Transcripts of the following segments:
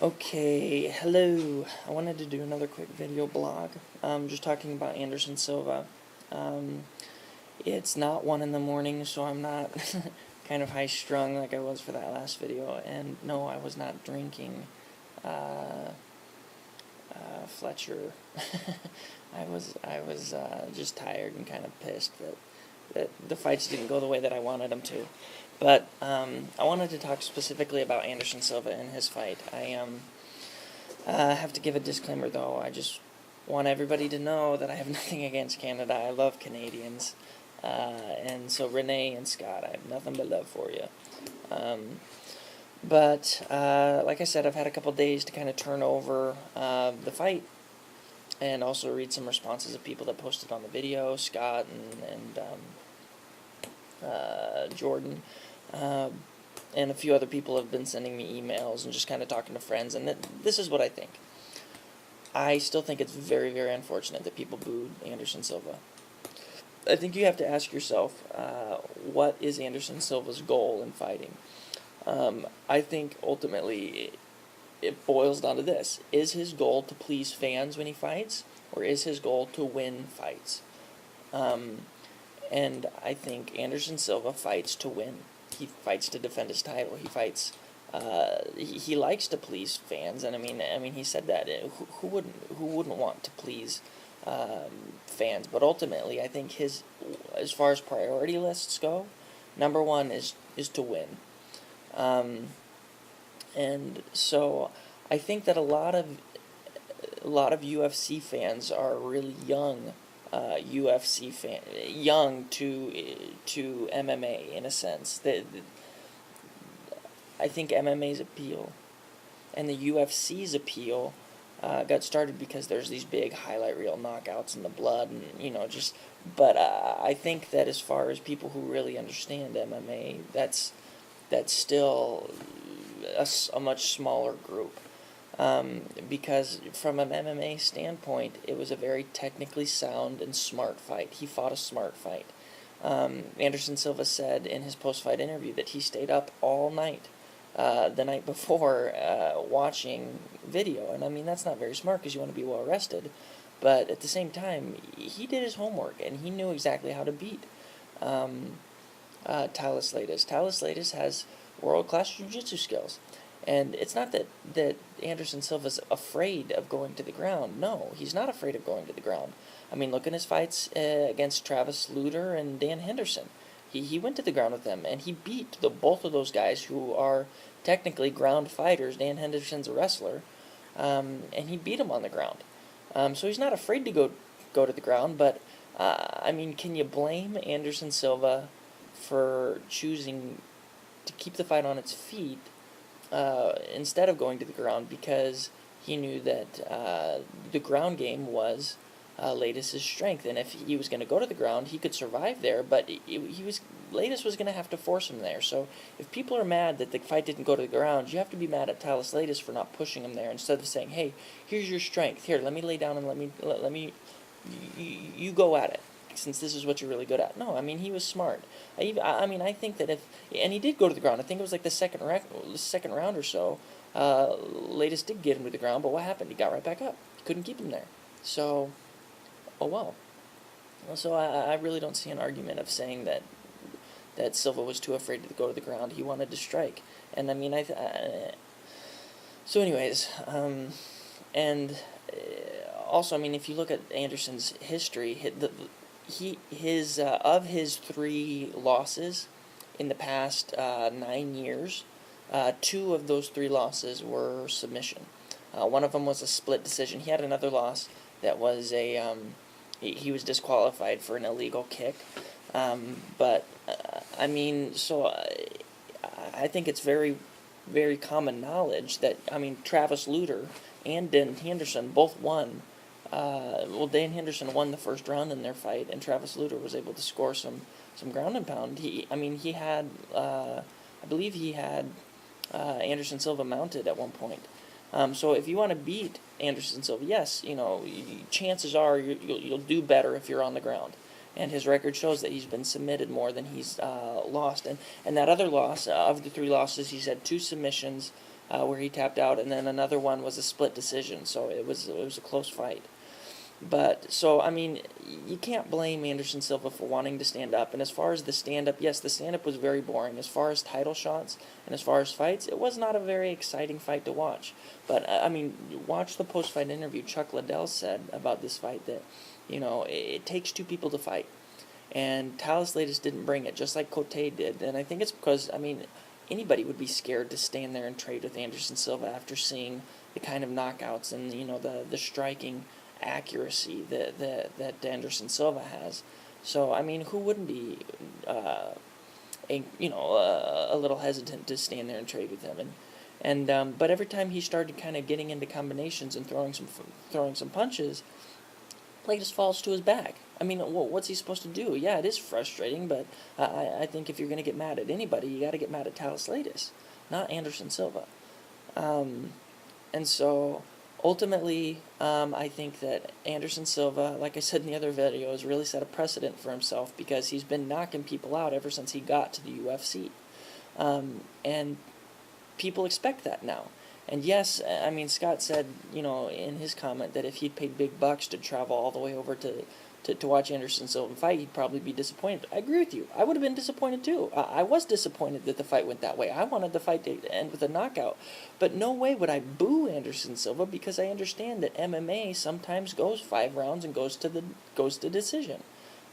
Okay, hello. I wanted to do another quick video blog, just talking about Anderson Silva. Um, it's not 1 in the morning, so I'm not kind of high-strung like I was for that last video, and no, I was not drinking Fletcher. I was just tired and kind of pissed that the fights didn't go the way that I wanted them to. But I wanted to talk specifically about Anderson Silva and his fight. I have to give a disclaimer, though. I just want everybody to know that I have nothing against Canada. I love Canadians. And so Renee and Scott, I have nothing but love for you. But like I said, I've had a couple days to kind of turn over the fight and also read some responses of people that posted on the video, Scott and Jordan. And a few other people have been sending me emails and just kind of talking to friends, and this is what I think. I still think it's very, very unfortunate that people booed Anderson Silva. I think you have to ask yourself, what is Anderson Silva's goal in fighting? I think ultimately it boils down to this. Is his goal to please fans when he fights, or is his goal to win fights? And I think Anderson Silva fights to win. He fights to defend his title. He fights. He likes to please fans, and I mean, he said that. Who wouldn't want to please fans? But ultimately, I think as far as priority lists go, number one is to win. And so I think that a lot of UFC fans are really young. UFC fan, young to MMA in a sense. I think MMA's appeal and the UFC's appeal got started because there's these big highlight reel knockouts in the blood, and just. But I think that as far as people who really understand MMA, that's still a much smaller group. Because from an MMA standpoint, it was a very technically sound and smart fight. He fought a smart fight. Anderson Silva said in his post-fight interview that he stayed up all night, the night before, watching video. And I mean, that's not very smart because you want to be well rested. But at the same time, he did his homework, and he knew exactly how to beat Talis Latis. Talis Latis has world-class jiu-jitsu skills. And it's not that Anderson Silva's afraid of going to the ground. No, he's not afraid of going to the ground. I mean, look at his fights against Travis Lutter and Dan Henderson. He went to the ground with them, and he beat both of those guys who are technically ground fighters. Dan Henderson's a wrestler, and he beat him on the ground. So he's not afraid to go to the ground, but, I mean, can you blame Anderson Silva for choosing to keep the fight on its feet instead of going to the ground, because he knew that the ground game was Latis' strength, and if he was going to go to the ground, he could survive there, but Latis was going to have to force him there. So if people are mad that the fight didn't go to the ground, you have to be mad at Talis Latis for not pushing him there, instead of saying, hey, here's your strength, here, let me lay down and let me you go at it, since this is what you're really good at. No, I mean, he was smart. I think that and he did go to the ground. I think it was like the second round or so. Latis did get him to the ground, but what happened? He got right back up. Couldn't keep him there. So, oh well. So I really don't see an argument of saying that Silva was too afraid to go to the ground. He wanted to strike. And I mean, so anyways, and also, I mean, if you look at Anderson's history, of his 3 losses in the past 9 years, 2 of those 3 losses were submission. One of them was a split decision. He had another loss that was he was disqualified for an illegal kick. But I mean, so I think it's very, very common knowledge that, I mean, Travis Lutter and Dan Henderson both won. Dan Henderson won the first round in their fight, and Travis Lutter was able to score some ground and pound. He had, I believe he had Anderson Silva mounted at one point. So if you want to beat Anderson Silva, yes, chances are you'll do better if you're on the ground. And his record shows that he's been submitted more than he's lost. And that other loss, of the 3 losses, he's had 2 submissions, where he tapped out, and then another one was a split decision. So it was a close fight. But, so, I mean, you can't blame Anderson Silva for wanting to stand up. And as far as the stand-up, yes, the stand-up was very boring. As far as title shots and as far as fights, it was not a very exciting fight to watch. But, I mean, watch the post-fight interview. Chuck Liddell said about this fight that, it takes two people to fight. And Talis didn't bring it, just like Cote did. And I think it's because, I mean, anybody would be scared to stand there and trade with Anderson Silva after seeing the kind of knockouts and, the striking accuracy that Anderson Silva has. So, I mean, who wouldn't be, a little hesitant to stand there and trade with him? But every time he started kind of getting into combinations and throwing some punches, play just falls to his back. I mean, what's he supposed to do? Yeah, it is frustrating, but I think if you're going to get mad at anybody, you got to get mad at Talis, not Anderson Silva. And so, ultimately, I think that Anderson Silva, like I said in the other video, has really set a precedent for himself because he's been knocking people out ever since he got to the UFC. And people expect that now. And yes, I mean, Scott said, in his comment that if he'd paid big bucks to travel all the way over to watch Anderson Silva fight, he'd probably be disappointed. I agree with you. I would have been disappointed too. I was disappointed that the fight went that way. I wanted the fight to end with a knockout. But no way would I boo Anderson Silva because I understand that MMA sometimes goes 5 rounds and goes to decision.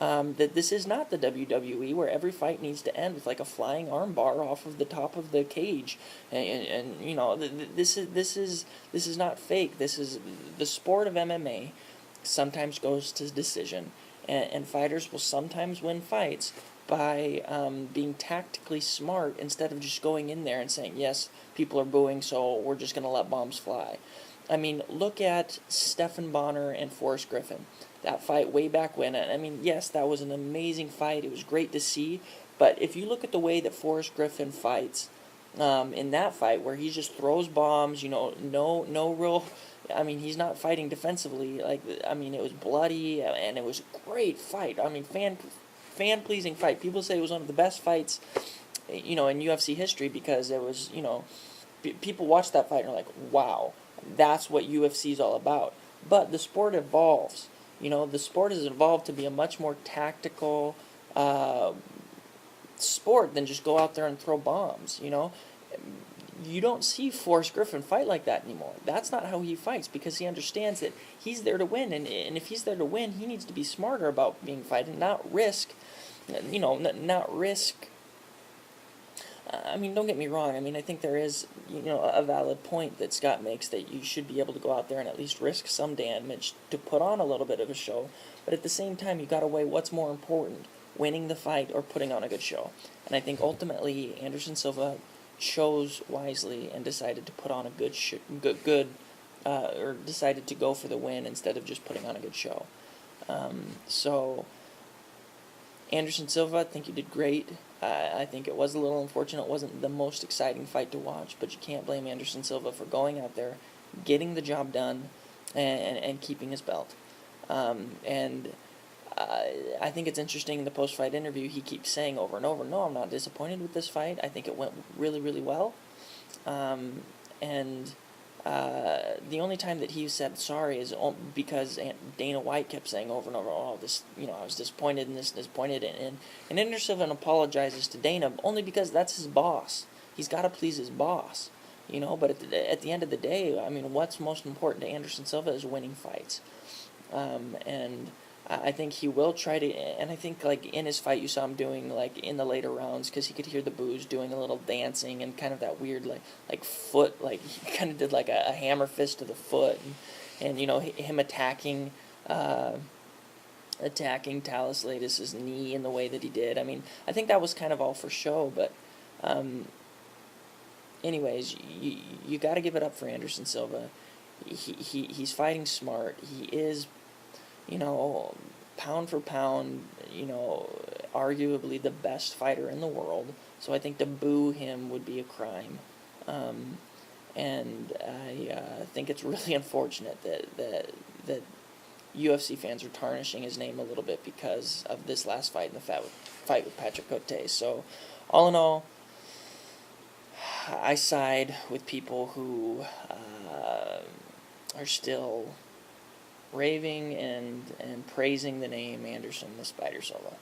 That this is not the WWE where every fight needs to end with like a flying armbar off of the top of the cage, and this is not fake. This is the sport of MMA. Sometimes goes to decision, and fighters will sometimes win fights by being tactically smart instead of just going in there and saying, yes, people are booing, so we're just going to let bombs fly. I mean, look at Stephan Bonner and Forrest Griffin. That fight way back when. I mean, yes, that was an amazing fight. It was great to see. But if you look at the way that Forrest Griffin fights, in that fight where he just throws bombs, no real... I mean, he's not fighting defensively. It was bloody, and it was a great fight. I mean, fan-pleasing fight. People say it was one of the best fights, in UFC history because it was, people watch that fight and are like, wow, that's what UFC is all about. But the sport evolves. The sport has evolved to be a much more tactical sport than just go out there and throw bombs, You don't see Forrest Griffin fight like that anymore. That's not how he fights because he understands that he's there to win, and if he's there to win, he needs to be smarter about being fighting, not risk, not risk. I mean, don't get me wrong. I mean, I think there is, a valid point that Scott makes that you should be able to go out there and at least risk some damage to put on a little bit of a show. But at the same time, you got to weigh what's more important, winning the fight or putting on a good show. And I think ultimately Anderson Silva chose wisely and decided to put on a or decided to go for the win instead of just putting on a good show. So Anderson Silva, I think you did great. I think it was a little unfortunate. It wasn't the most exciting fight to watch, but you can't blame Anderson Silva for going out there, getting the job done, and keeping his belt. I think it's interesting in the post-fight interview, he keeps saying over and over, no, I'm not disappointed with this fight. I think it went really, really well. The only time that he said sorry is because Dana White kept saying over and over, I was disappointed in this, disappointed. And Anderson Silva apologizes to Dana only because that's his boss. He's got to please his boss. But at the end of the day, I mean, what's most important to Anderson Silva is winning fights. And I think he will try to, and I think, in his fight, you saw him doing, in the later rounds, because he could hear the boos, doing a little dancing and kind of that weird, foot, he kind of did, a hammer fist to the foot, and him attacking Talis knee in the way that he did. I mean, I think that was kind of all for show, but, anyways, you got to give it up for Anderson Silva. He's fighting smart. He is, pound for pound, arguably the best fighter in the world. So I think to boo him would be a crime. And I think it's really unfortunate that UFC fans are tarnishing his name a little bit because of this last fight and the fight with Patrick Cote. So all in all, I side with people who are still raving and praising the name Anderson the Spider Silva.